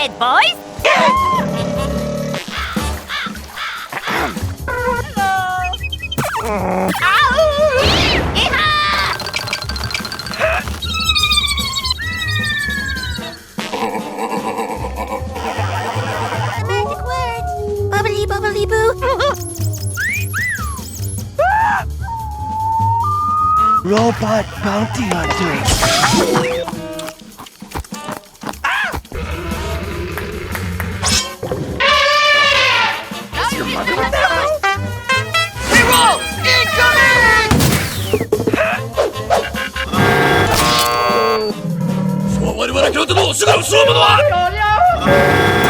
ahead, boys. Magic words. Bubbly, bubbly, boo. Robot bounty hunter. Is your mother with them? Reroll! Incoming! For 我々京都のおしがをする者は